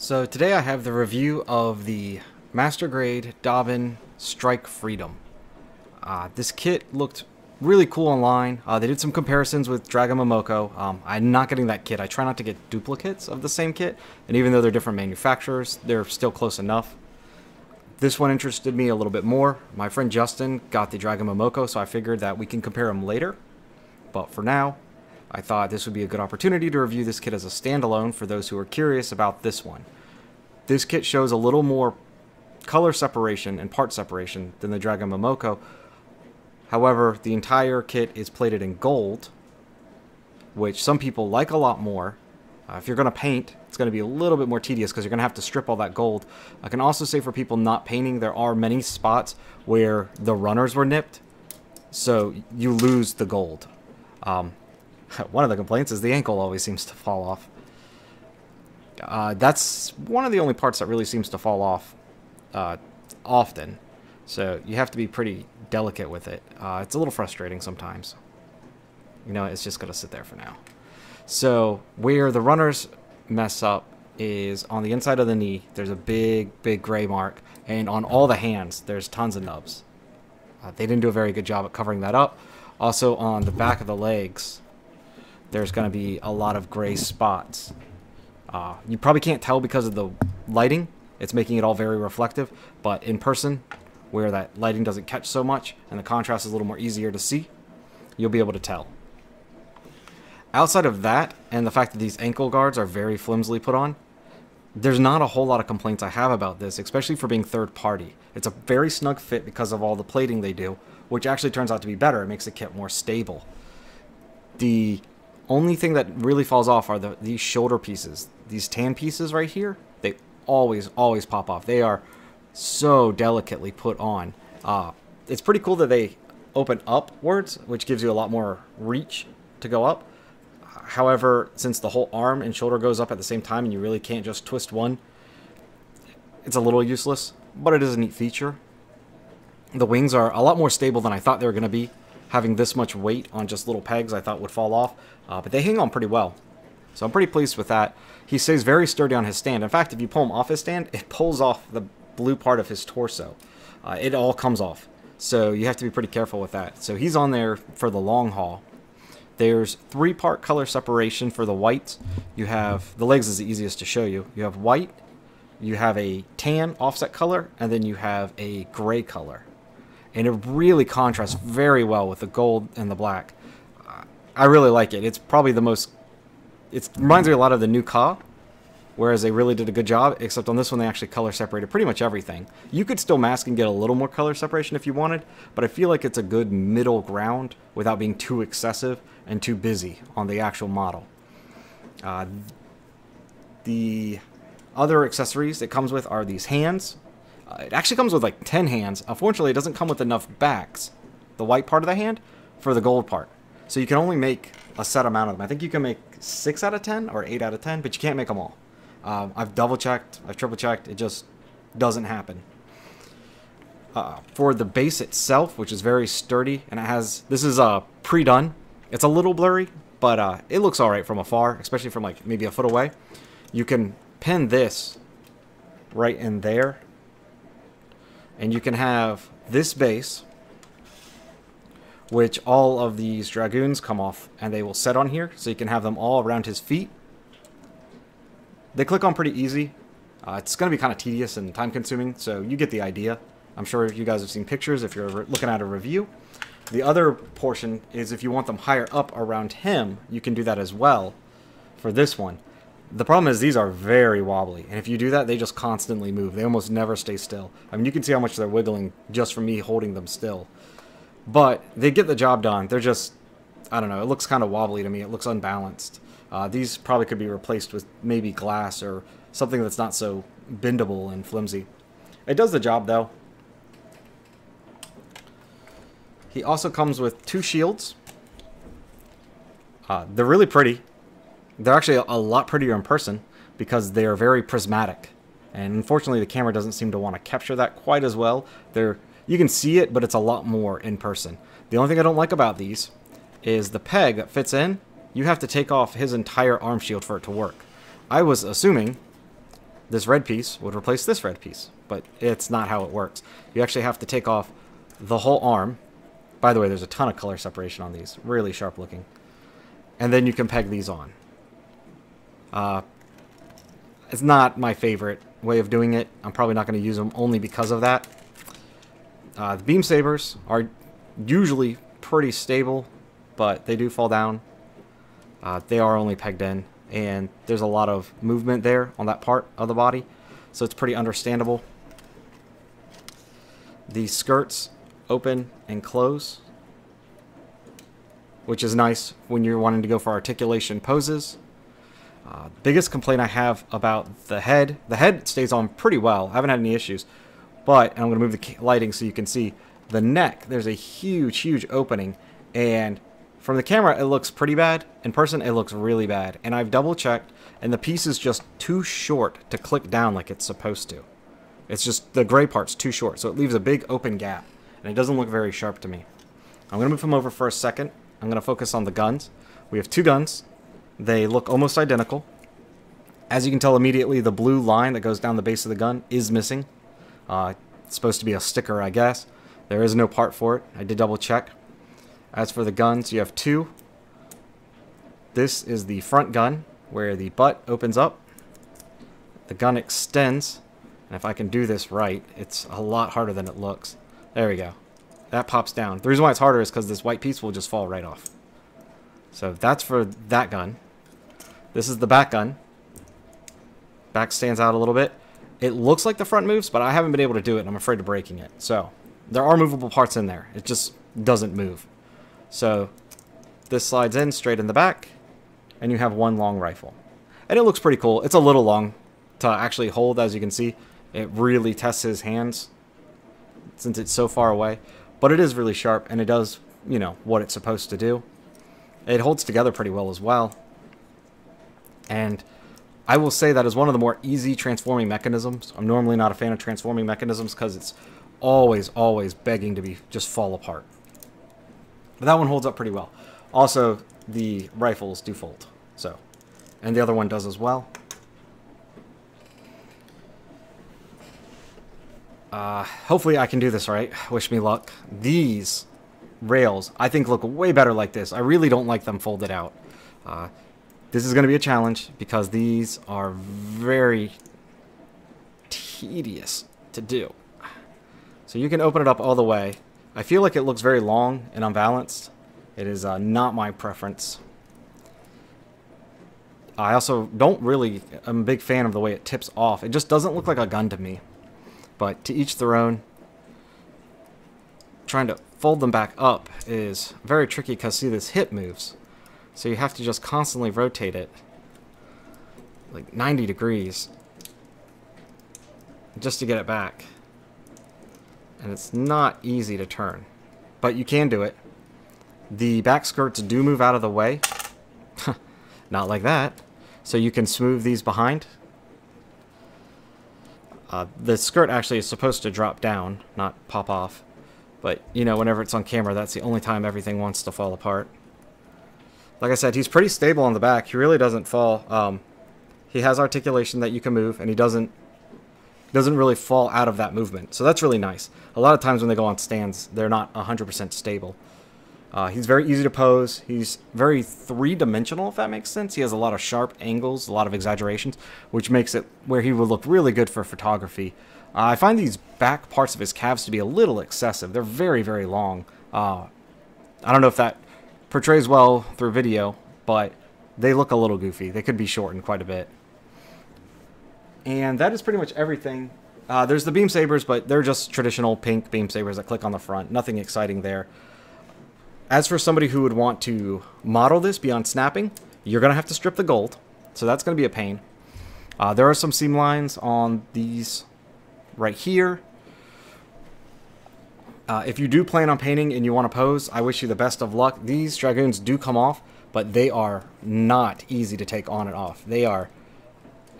So today I have the review of the Master Grade Daban Strike Freedom. This kit looked really cool online. They did some comparisons with Dragon Momoko. I'm not getting that kit. I try not to get duplicates of the same kit, and even though they're different manufacturers, they're still close enough. This one interested me a little bit more. My friend Justin got the Dragon Momoko, so I figured that we can compare them later. But for now, I thought this would be a good opportunity to review this kit as a standalone for those who are curious about this one. This kit shows a little more color separation and part separation than the Dragon Momoko. However, the entire kit is plated in gold, which some people like a lot more. If you're going to paint, it's going to be a little bit more tedious because you're going to have to strip all that gold. I can also say for people not painting, there are many spots where the runners were nipped, so you lose the gold. One of the complaints is the ankle always seems to fall off. That's one of the only parts that really seems to fall off often, so you have to be pretty delicate with it. It's a little frustrating sometimes. You know, it's just going to sit there for now. So where the runners mess up is on the inside of the knee. There's a big gray mark, and on all the hands there's tons of nubs. They didn't do a very good job at covering that up. Also on the back of the legs, there's going to be a lot of gray spots. You probably can't tell because of the lighting. It's making it all very reflective, but in person, where that lighting doesn't catch so much and the contrast is a little more easier to see, you'll be able to tell. Outside of that, and the fact that these ankle guards are very flimsily put on, there's not a whole lot of complaints I have about this, especially for being third party. It's a very snug fit because of all the plating they do, which actually turns out to be better. It makes the kit more stable. The only thing that really falls off are these shoulder pieces. These tan pieces right here, they always pop off. They are so delicately put on. It's pretty cool that they open upwards, which gives you a lot more reach to go up. However, since the whole arm and shoulder goes up at the same time and you really can't just twist one, it's a little useless, but it is a neat feature. The wings are a lot more stable than I thought they were going to be. Having this much weight on just little pegs I thought would fall off, but they hang on pretty well. So I'm pretty pleased with that. He stays very sturdy on his stand. In fact, if you pull him off his stand, it pulls off the blue part of his torso. It all comes off. So you have to be pretty careful with that. So he's on there for the long haul. There's 3-part color separation for the whites. You have, the legs is the easiest to show you. You have white, you have a tan offset color, and then you have a gray color. And it really contrasts very well with the gold and the black. I really like it. It's probably the most, it reminds me a lot of the new Ka, whereas they really did a good job, except on this one they actually color separated pretty much everything. You could still mask and get a little more color separation if you wanted, but I feel like it's a good middle ground without being too excessive and too busy on the actual model. The other accessories it comes with are these hands. It actually comes with like 10 hands. Unfortunately, it doesn't come with enough backs, the white part of the hand, for the gold part. So you can only make a set amount of them. I think you can make 6 out of 10 or 8 out of 10, but you can't make them all. I've double-checked, I've triple-checked, it just doesn't happen. For the base itself, which is very sturdy, and it has, this is pre-done. It's a little blurry, but it looks alright from afar, especially from like maybe a foot away. You can pin this right in there, and you can have this base, which all of these dragoons come off, and they will set on here, so you can have them all around his feet. They click on pretty easy. It's going to be kind of tedious and time-consuming, so you get the idea. I'm sure you guys have seen pictures if you're looking at a review. The other portion is if you want them higher up around him, you can do that as well for this one. The problem is these are very wobbly, and if you do that, they just constantly move. They almost never stay still. I mean, you can see how much they're wiggling just from me holding them still. But they get the job done. They're just, I don't know, it looks kind of wobbly to me. It looks unbalanced. These probably could be replaced with maybe glass or something that's not so bendable and flimsy. It does the job, though. He also comes with 2 shields. They're really pretty. They're actually a lot prettier in person because they are very prismatic. And unfortunately, the camera doesn't seem to want to capture that quite as well. You can see it, but it's a lot more in person. The only thing I don't like about these is the peg that fits in. You have to take off his entire arm shield for it to work. I was assuming this red piece would replace this red piece, but it's not how it works. You actually have to take off the whole arm. By the way, there's a ton of color separation on these, really sharp looking. And then you can peg these on. It's not my favorite way of doing it. I'm probably not going to use them only because of that. The beam sabers are usually pretty stable, but they do fall down. They are only pegged in, and there's a lot of movement there on that part of the body, so it's pretty understandable. The skirts open and close, which is nice when you're wanting to go for articulation poses. Biggest complaint I have about the head stays on pretty well. I haven't had any issues, but, and I'm going to move the lighting so you can see the neck. There's a huge, huge opening, and from the camera it looks pretty bad. In person it looks really bad, and I've double checked, and the piece is just too short to click down like it's supposed to. It's just the gray part's too short, so it leaves a big open gap, and it doesn't look very sharp to me. I'm going to move him over for a second. I'm going to focus on the guns. We have two guns. They look almost identical. As you can tell immediately, the blue line that goes down the base of the gun is missing. It's supposed to be a sticker, I guess. There is no part for it. I did double check. As for the guns, you have two. This is the front gun, where the butt opens up. The gun extends. And if I can do this right, it's a lot harder than it looks. There we go. That pops down. The reason why it's harder is because this white piece will just fall right off. So that's for that gun. This is the back gun. Back stands out a little bit. It looks like the front moves, but I haven't been able to do it, and I'm afraid of breaking it. So there are movable parts in there. It just doesn't move. So this slides in straight in the back, and you have one long rifle. And it looks pretty cool. It's a little long to actually hold, as you can see. It really tests his hands since it's so far away. But it is really sharp, and it does, you know, what it's supposed to do. It holds together pretty well as well. And I will say that is one of the more easy transforming mechanisms. I'm normally not a fan of transforming mechanisms because it's always, always begging to be just fall apart. But that one holds up pretty well. Also, the rifles do fold. So, and the other one does as well. Hopefully I can do this right. Wish me luck. These rails, I think, look way better like this. I really don't like them folded out. This is going to be a challenge because these are very tedious to do. So you can open it up all the way. I feel like it looks very long and unbalanced. It is not my preference. I also I'm a big fan of the way it tips off. It just doesn't look like a gun to me. But to each their own. Trying to fold them back up is very tricky because, see, this hip moves. So you have to just constantly rotate it like 90 degrees just to get it back. And it's not easy to turn, but you can do it. The back skirts do move out of the way. Not like that. So you can smooth these behind. The skirt actually is supposed to drop down, not pop off. But, you know, whenever it's on camera, that's the only time everything wants to fall apart. Like I said, he's pretty stable on the back. He really doesn't fall. He has articulation that you can move, and he doesn't really fall out of that movement. So that's really nice. A lot of times when they go on stands, they're not 100% stable. He's very easy to pose. He's very three-dimensional, if that makes sense. He has a lot of sharp angles, a lot of exaggerations, which makes it where he would look really good for photography. I find these back parts of his calves to be a little excessive. They're very, very long. I don't know if that portrays well through video, but they look a little goofy. They could be shortened quite a bit. And that is pretty much everything. There's the beam sabers, but they're just traditional pink beam sabers that click on the front. Nothing exciting there. As for somebody who would want to model this beyond snapping, you're going to have to strip the gold. So that's going to be a pain. There are some seam lines on these right here. If you do plan on painting and you want to pose, I wish you the best of luck. These Dragoons do come off, but they are not easy to take on and off. I'm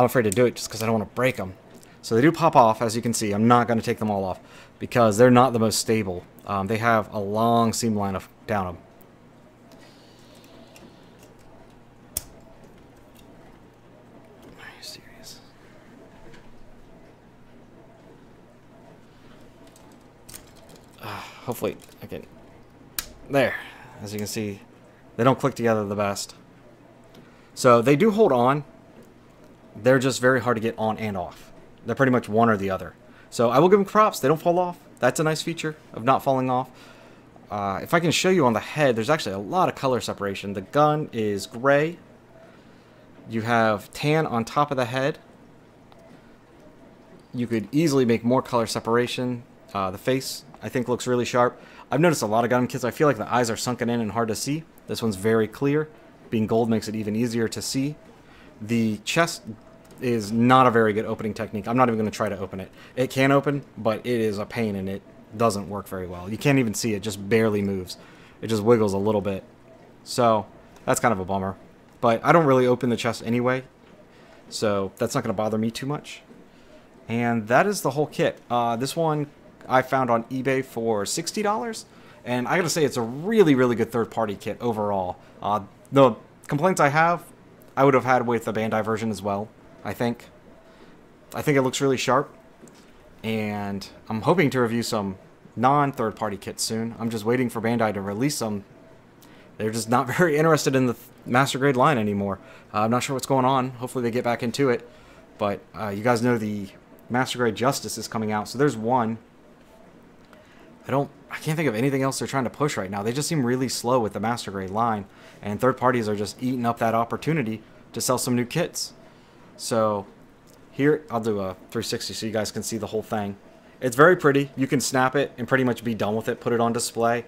afraid to do it just because I don't want to break them. So they do pop off, as you can see. I'm not going to take them all off because they're not the most stable. They have a long seam line down them. Are you serious? hopefully I can... There. As you can see, they don't click together the best. So they do hold on. They're just very hard to get on and off. They're pretty much one or the other. So I will give them props. They don't fall off. That's a nice feature of not falling off. If I can show you on the head, there's actually a lot of color separation. The gun is gray. You have tan on top of the head. You could easily make more color separation. The face, I think, looks really sharp. I've noticed a lot of gun kits, I feel like the eyes are sunken in and hard to see. This one's very clear. Being gold makes it even easier to see. The chest is not a very good opening technique. I'm not even going to try to open it. It can open, but it is a pain and it doesn't work very well. You can't even see it, just barely moves. It just wiggles a little bit. So that's kind of a bummer. But I don't really open the chest anyway, so that's not going to bother me too much. And that is the whole kit. This one I found on eBay for $60, and I gotta say it's a really, really good third-party kit overall. The complaints I would have had with the Bandai version as well, I think. I think it looks really sharp, and I'm hoping to review some non-third-party kits soon. I'm just waiting for Bandai to release some. They're just not very interested in the Master Grade line anymore. I'm not sure what's going on. Hopefully they get back into it. But you guys know the Master Grade Justice is coming out, so there's one. I can't think of anything else they're trying to push right now. They just seem really slow with the Master Grade line, and third parties are just eating up that opportunity to sell some new kits. So here, I'll do a 360 so you guys can see the whole thing. It's very pretty. You can snap it and pretty much be done with it, put it on display.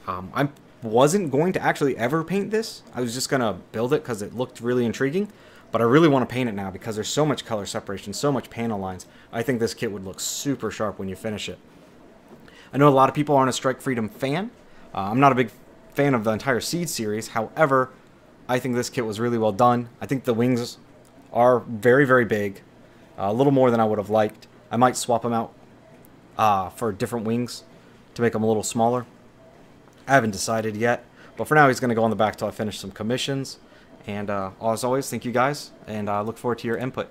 I wasn't going to actually ever paint this. I was just going to build it because it looked really intriguing. But I really want to paint it now because there's so much color separation, so much panel lines. I think this kit would look super sharp when you finish it. I know a lot of people aren't a Strike Freedom fan. I'm not a big fan of the entire Seed series. However, I think this kit was really well done. I think the wings are very, very big. A little more than I would have liked. I might swap them out for different wings to make them a little smaller. I haven't decided yet. But for now, he's going to go on the back till I finish some commissions. And as always, thank you guys. And I look forward to your input.